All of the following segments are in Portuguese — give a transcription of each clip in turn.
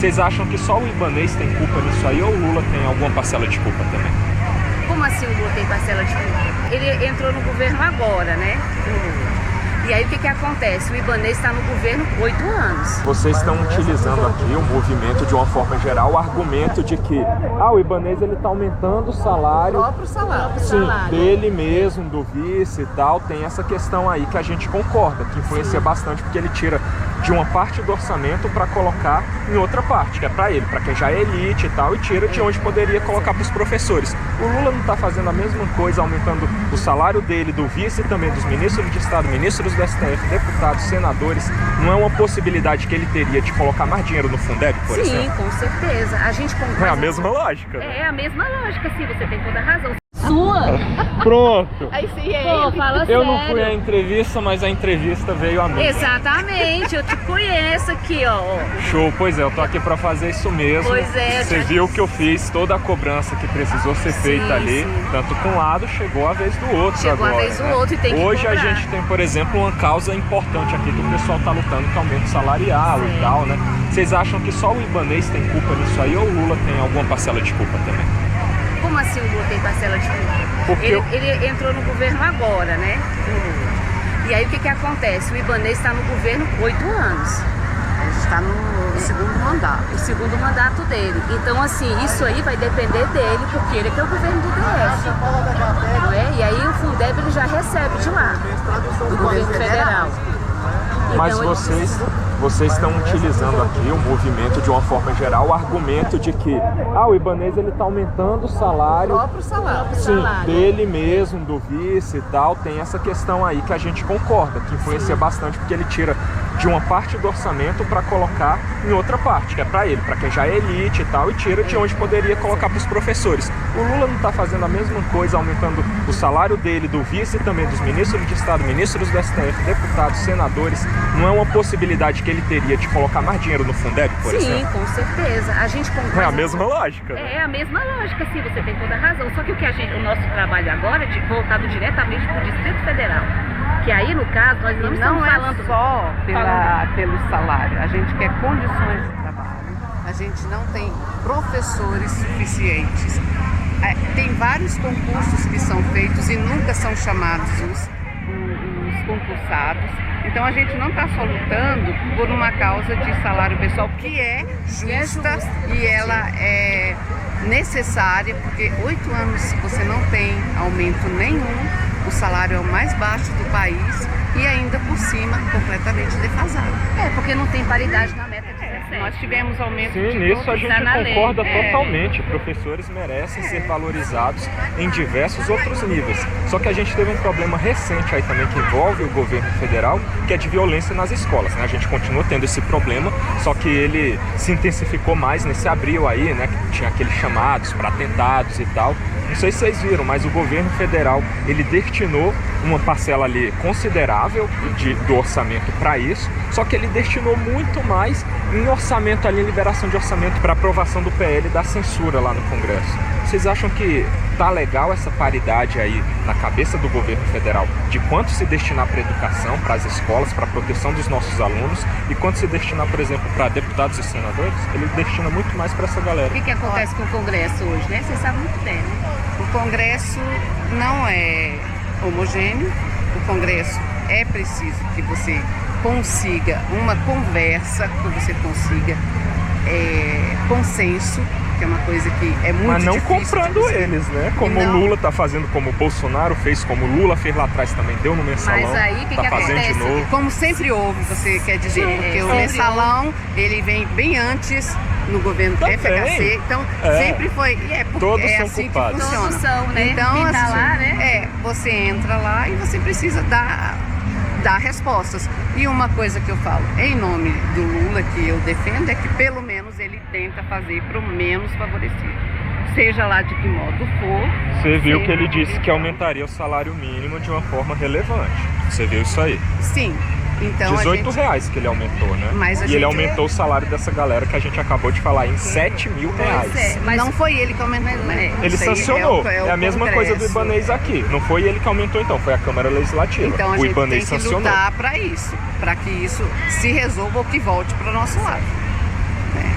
Vocês acham que só o Ibanez tem culpa nisso aí ou o Lula tem alguma parcela de culpa também? Como assim o Lula tem parcela de culpa? Ele entrou no governo agora, né? E aí o que acontece? O Ibanez está no governo 8 anos. Vocês estão utilizando aqui o movimento de uma forma geral, o argumento de que o Ibanez ele está aumentando o salário. O próprio salário. Sim, dele mesmo, do vice e tal. Tem essa questão aí que a gente concorda, que influencia bastante, porque ele tira de uma parte do orçamento para colocar em outra parte, que é para ele, para quem já é elite e tal, e tira de onde poderia colocar para os professores. O Lula não está fazendo a mesma coisa, aumentando o salário dele, do vice e também dos ministros de Estado, ministros do STF, deputados, senadores. Não é uma possibilidade que ele teria de colocar mais dinheiro no Fundeb, por exemplo? Sim, com certeza. A gente concorda. É a mesma lógica. É a mesma lógica, sim, você tem toda a razão. Sua? Pronto! Aí sim, Pô, fala eu sério. não fui à entrevista, mas a entrevista veio a mim. Exatamente, eu te conheço aqui, ó. Show, pois é, eu tô aqui pra fazer isso mesmo. Pois é. Você viu que eu fiz toda a cobrança que precisou ser feita ali, sim. tanto com um lado, chegou a vez do outro Chegou agora. a vez do outro e tem que Hoje cobrar. A gente tem, por exemplo, uma causa importante aqui que o pessoal tá lutando, que é o aumento salarial e tal, né? Vocês acham que só o Ibanez tem culpa nisso aí ou o Lula tem alguma parcela de culpa também? Como assim o Lula tem parcela de culpa? Porque ele entrou no governo agora, né? E aí o que acontece? O Ibanez está no governo 8 anos. Ele está no segundo mandato. O segundo mandato dele. Então, assim, isso aí vai depender dele, porque ele é que é o governo do DF. Não é? E aí o Fundeb ele já recebe de lá, do governo federal. Mas então, vocês estão utilizando aqui o movimento de uma forma geral, o argumento de que o Ibanez ele está aumentando o salário. O próprio salário. Sim, dele mesmo, do vice e tal. Tem essa questão aí que a gente concorda, que influencia bastante, porque ele tira de uma parte do orçamento para colocar em outra parte, que é para ele, para quem já é elite e tal, e tira de onde poderia colocar para os professores. O Lula não está fazendo a mesma coisa, aumentando o salário dele, do vice e também dos ministros de Estado, ministros do STF, deputados, senadores. Não é uma possibilidade que ele teria de colocar mais dinheiro no Fundeb, por exemplo? Sim, com certeza. A gente concorda. É a mesma lógica. É a mesma lógica, sim, você tem toda a razão. Só que o nosso trabalho agora é voltado diretamente para o Distrito Federal. Que aí, no caso, nós não estamos falando só pelo salário. A gente quer condições de trabalho. A gente não tem professores suficientes. Tem vários concursos que são feitos e nunca são chamados os concursados. Então a gente não está só lutando por uma causa de salário pessoal que é justa e ela é necessária, porque 8 anos você não tem aumento nenhum, o salário é o mais baixo do país e ainda por cima completamente defasado. porque não tem paridade na meta de 17. Nós tivemos aumento Sim, de nisso a gente concorda lei. totalmente. Professores merecem ser valorizados em diversos outros níveis. Só que a gente teve um problema recente aí também que envolve o governo federal, que é de violência nas escolas, né? A gente continua tendo esse problema, só que ele se intensificou mais nesse abril aí, né? Que tinha aqueles chamados para atentados e tal. Não sei se vocês viram, mas o governo federal, ele destinou uma parcela ali considerável do orçamento para isso, só que ele destinou muito mais em orçamento ali, em liberação de orçamento para aprovação do PL da censura lá no Congresso. Vocês acham que tá legal essa paridade aí na cabeça do governo federal de quanto se destinar para educação, para as escolas, para a proteção dos nossos alunos e quanto se destinar, por exemplo, para deputados e senadores? Ele destina muito mais para essa galera. O que acontece com o Congresso hoje, né? Vocês sabem muito bem, né? O Congresso não é homogêneo, o Congresso é preciso que você consiga uma conversa, que você consiga consenso, que é uma coisa que é muito difícil. Mas não comprando eles, né? Como o Lula tá fazendo, como o Bolsonaro fez, como o Lula fez lá atrás também, deu no mensalão. Mas aí, tá fazendo de novo. Como sempre houve, você quer dizer, porque o mensalão, ele vem bem antes no governo do FHC, então sempre foi, todos é são assim culpados. que funciona. Todos são, né? Então, Quem tá assim, lá, né? você entra lá e você precisa dar respostas. E uma coisa que eu falo, em nome do Lula, que eu defendo, é que pelo menos ele tenta fazer para o menos favorecido. Seja lá de que modo for. Você viu que ele disse que aumentaria o salário mínimo de uma forma relevante. Você viu isso aí? Sim. Então, R$18 que ele aumentou, né? Mas ele aumentou o salário dessa galera que a gente acabou de falar em R$7 mil. Mas não foi ele que aumentou, né? Ele sancionou. É a mesma coisa do Ibanez aqui. Não foi ele que aumentou, então. Foi a Câmara Legislativa. Então a o gente Ibanez tem que sancionou. lutar para isso. Para que isso se resolva ou que volte para o nosso lado.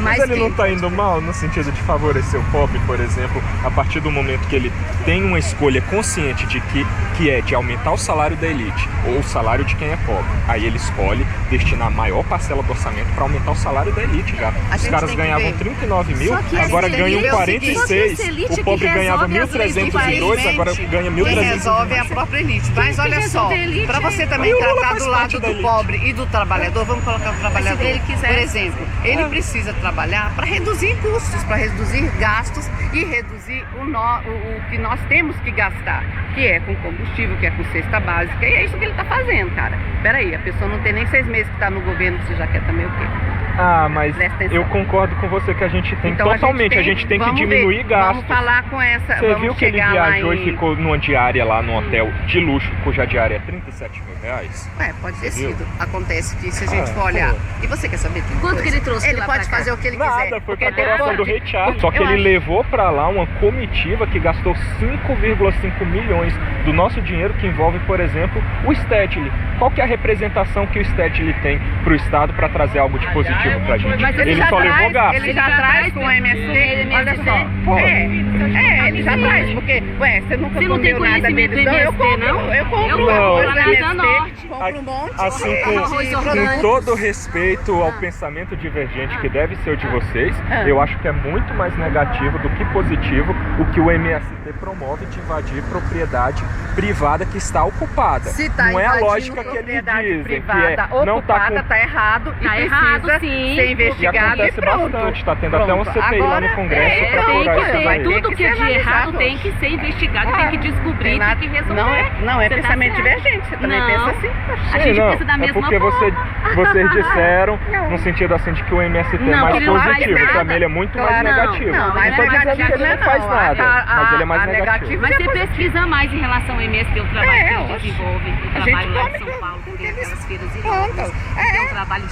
Mas ele não está indo mal no sentido de favorecer o pobre, por exemplo, a partir do momento que ele tem uma escolha consciente de que é de aumentar o salário da elite ou o salário de quem é pobre. Aí ele escolhe destinar a maior parcela do orçamento para aumentar o salário da elite já. Os caras ganhavam 39 mil, agora ganham 46. O pobre ganhava 1.302, agora ganha 1.300. Quem resolve é a própria elite. Mas olha só, para você também tratar do lado do pobre e do trabalhador, vamos colocar o trabalhador. Por exemplo, ele precisa trabalhar para reduzir custos, para reduzir gastos e reduzir o que nós temos que gastar, que é com combustível, que é com cesta básica, e é isso que ele está fazendo, cara. Peraí, a pessoa não tem nem 6 meses que está no governo, você já quer também o quê? Ah, mas eu concordo com você que a gente tem então, totalmente, a gente tem que diminuir gastos. Vamos falar com essa, Você viu que ele viajou e ficou numa diária lá no hotel de luxo, cuja diária é 37 mil reais? Pode ter sido. Acontece que se a gente for olhar, e você quer saber quanto que ele trouxe? Ele pode fazer o que ele quiser. Nada, foi pra decoração do Rei Charles. Só que ele levou pra lá uma comitiva que gastou 5,5 milhões do nosso dinheiro, que envolve, por exemplo, o Stedley. Qual que é a representação que o Stedley tem pro Estado para trazer algo de positivo pra gente? Mas ele só levou gasto. Ele já traz com o MST, olha só. Ele já traz, porque, você nunca comeu nada deles, não? Eu compro uma coisa do MST, compro um monte. Assim, com todo respeito ao pensamento divergente que deve ser o de vocês, eu acho que é muito mais negativo do que positivo o que o MST promove de invadir propriedade privada que está ocupada. Se tá não é a lógica que eles dizem, privada, que é, não tá errado e precisa ser investigado. E acontece bastante, tá tendo até um CPI lá no Congresso para procurar isso. Tudo que é de errado tem que ser investigado, tem que descobrir, tem que resolver. Não é pensamento divergente, você também pensa assim. A gente pensa da mesma forma. É porque vocês disseram, no sentido assim, de que o MST é mais positivo, pra mim ele é muito mais negativo. Não tô dizendo que ele não faz nada, mas ele é mais negativo. Mas você pesquisa mais em relação ao MST, o trabalho que ele desenvolve, o trabalho lá em São Paulo, tem aquelas feiras enormes, tem um trabalho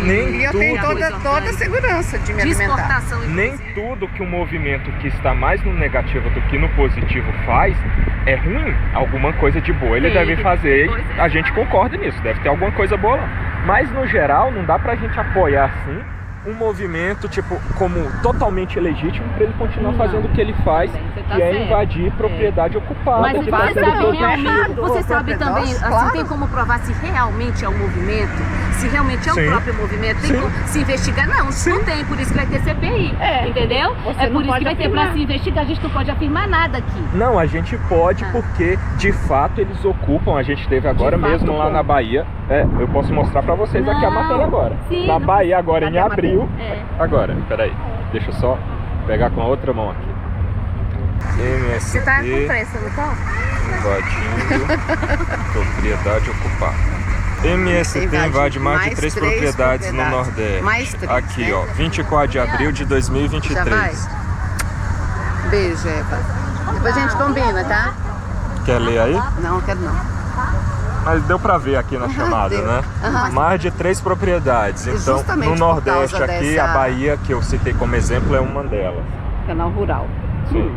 e eu tenho toda a segurança de me alimentar. Nem tudo que um movimento que está mais no negativo do que no positivo faz é ruim. Alguma coisa de boa ele deve fazer, a gente concorda nisso, deve ter alguma coisa boa lá. Mas no geral não dá pra gente apoiar assim um movimento tipo como totalmente legítimo para ele continuar fazendo o que ele faz, que é invadir propriedade ocupada. Mas que você sabe realmente, você sabe também, assim, claro. Tem como provar se realmente é um movimento, se realmente é o próprio movimento, tem como se investigar? Não, não tem, por isso que vai ter CPI, entendeu? É por isso que vai ter para se investigar, a gente não pode afirmar nada aqui. Não, a gente pode porque de fato eles ocupam, a gente teve agora mesmo lá na Bahia, eu posso mostrar para vocês aqui a matéria agora. Sim, na Bahia agora em abril. Agora, peraí, deixa eu só pegar com a outra mão aqui. MST. Você tá com pressa, não tá? Invadindo propriedade ocupada. MST invade mais de 3 propriedades no Nordeste. Mais 3, aqui, ó, 24 de abril de 2023. Já vai? Beijo, Eva. Depois a gente combina, tá? Quer ler aí? Não, quero não. Mas deu pra ver aqui na chamada, né? Mais de 3 propriedades. Então, no Nordeste aqui, a Bahia, que eu citei como exemplo, é uma delas. Canal rural. Sim.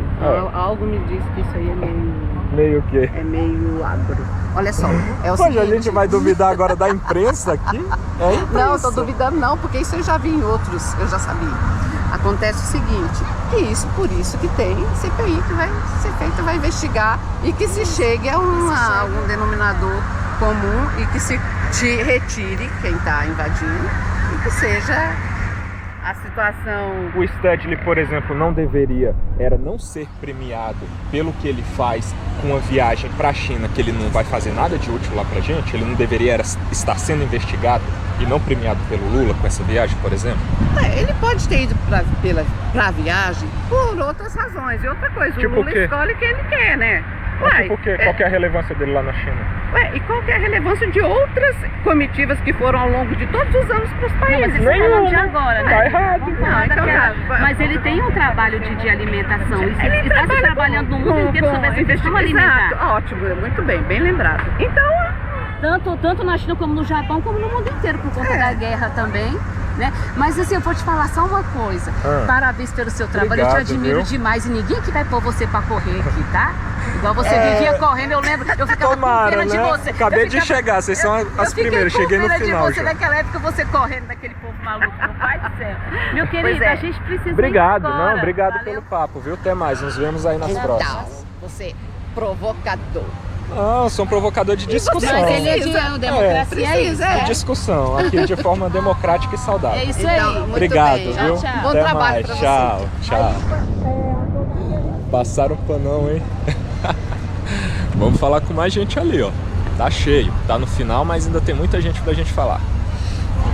Algo me diz que isso aí é meio... Meio o quê? É meio agro. Olha só, é o seguinte... seguinte... a gente vai duvidar agora da imprensa aqui? Não, tô duvidando não, porque isso eu já vi em outros, eu já sabia. Acontece o seguinte, que por isso que tem CPI que vai ser feita, vai investigar e que se chegue a algum denominador comum e que se retire quem está invadindo e que seja a situação... O Stedley, por exemplo, não deveria, não ser premiado pelo que ele faz com a viagem para a China, que ele não vai fazer nada de útil lá pra gente, ele não deveria estar sendo investigado e não premiado pelo Lula com essa viagem, por exemplo? Ele pode ter ido pra viagem por outras razões. E outra coisa, tipo o Lula escolhe quem ele quer, né? Tipo qual que é a relevância dele lá na China? E qual que é a relevância de outras comitivas que foram ao longo de todos os anos para os países? Mas ele está falando de agora, né? Tá errado. Mas ele tem um trabalho de alimentação. Ele está se trabalhando no mundo inteiro sobre essa questão alimentar. Exato, ótimo, muito bem, bem lembrado. Então... Tanto na China como no Japão, como no mundo inteiro, por conta da guerra também. né? Mas assim, eu vou te falar só uma coisa. Parabéns pelo seu trabalho, eu te Obrigado, admiro viu? demais. E ninguém que vai pôr você pra correr aqui, tá? Igual você vivia correndo, eu lembro, eu ficava Tomara, com pena de né? você. Acabei de chegar, vocês são as primeiras, cheguei no Eu fiquei com final pena de você já. naquela época, você correndo daquele povo maluco, meu pai do céu. Meu querido, é. a gente precisa Obrigado, ir agora. não, obrigado Valeu. pelo papo, viu? Até mais, nos vemos aí nas próximas. Você provocador. Ah, eu sou um provocador de discussão. Mas ele é de democracia, é isso, De discussão, aqui de forma democrática e saudável. É isso aí. Então, muito Obrigado, bem. viu? Tchau, tchau. Bom Até trabalho mais. pra você. Tchau, tchau. Passaram o panão, hein? Vamos falar com mais gente ali, ó. Tá cheio, tá no final, mas ainda tem muita gente pra gente falar.